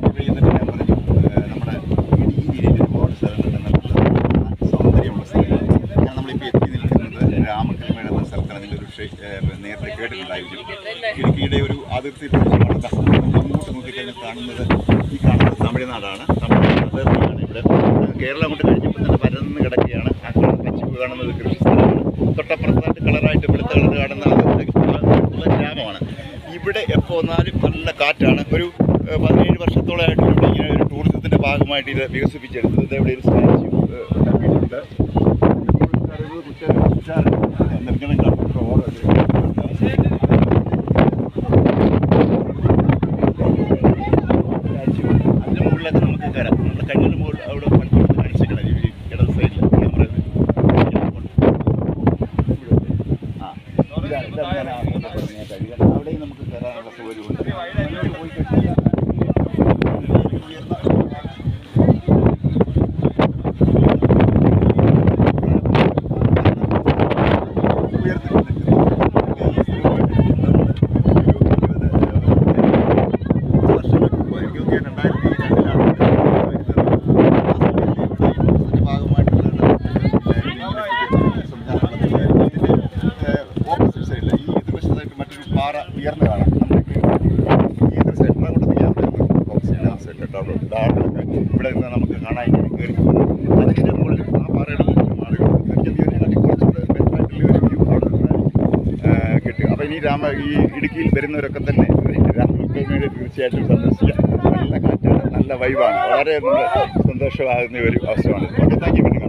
ഇവിടെ എന്നിട്ട് ഞാൻ പറഞ്ഞു നമ്മുടെ ഈ രീതിയിൽ ഒരുപാട് സ്ഥലങ്ങളുണ്ട്, നല്ല സൗന്ദര്യമുള്ള സ്ഥലങ്ങൾ. ഞാൻ നമ്മളിപ്പോൾ എത്തി നിൽക്കുന്നത് രാമക്കൽമേട് എന്ന സ്ഥലത്താണ്. നിങ്ങളൊരു നേരത്തെ കേട്ടിട്ടുണ്ടായിരിക്കും. ഇടുക്കിയുടെ ഒരു അതിർത്തി പ്രദേശമാണ്. അങ്ങോട്ട് നോക്കിക്കഴിഞ്ഞാൽ കാണുന്നത് തമിഴ്നാടാണ്. തമിഴ്നാട് അതിർത്തിയാണ്. ഇവിടെ കേരളം അങ്ങോട്ട് കഴിഞ്ഞപ്പോൾ തന്നെ പരന്ന് കിടക്കുകയാണ്. ആ പച്ചപ്പ് കാണുന്നത് കൃഷി സ്ഥലമാണ്. തൊട്ടപ്പുറത്തായിട്ട് കളറായിട്ട് വെളുത്ത കളർ കാണുന്ന ഗ്രാമമാണ്. ഇവിടെ എപ്പോൾ വന്നാലും നല്ല കാറ്റാണ്. ഒരു 17 വർഷത്തോളമായിട്ട് ഇവിടെ ഇങ്ങനെ ഒരു ടൂറിസത്തിൻ്റെ ഭാഗമായിട്ട് ഇത് വികസിപ്പിച്ചെടുത്തത്. ഇവിടെ ഒരു സ്റ്റാച്യു ഉണ്ടാക്കിയിട്ടുണ്ട്. അതിൻ്റെ മുകളിലൊക്കെ നമുക്ക് കയറാം. നമ്മുടെ കഴിഞ്ഞ മുകളിൽ അവിടെ പണിക്കൊടുത്ത് കാണിച്ചിട്ടുണ്ട്. ഇടത് സൈഡിൽ ക്യാമറ അവിടെയും നമുക്ക് കയറാനുള്ള സൗകര്യമുണ്ട്. പോയി കഴിഞ്ഞാൽ ഉയർന്നു കാണാം. ഏതൊരു സെറ്റർ കൊണ്ട് ഇവിടെ നിന്ന് നമുക്ക് കാണാൻ ഇങ്ങനെ കയറി അതിൻ്റെ മുകളിൽ ആ പാറയുടെ മുകളിൽ മാറുകൾ കുറച്ചുകൂടെ ബെറ്ററായിട്ടുള്ള ഒരു വ്യൂ അവിടെ നിന്ന് കിട്ടുക. അപ്പോൾ ഈ ഇടുക്കിയിൽ വരുന്നവരൊക്കെ തന്നെ രാമക്കൽമേട് തീർച്ചയായിട്ടും സന്ദർശിക്കുക. നല്ല കാറ്റാണ്, നല്ല വൈബാണ്, വളരെ സന്തോഷമാകുന്ന ഒരു അവസരമാണ്. Okay, thank you.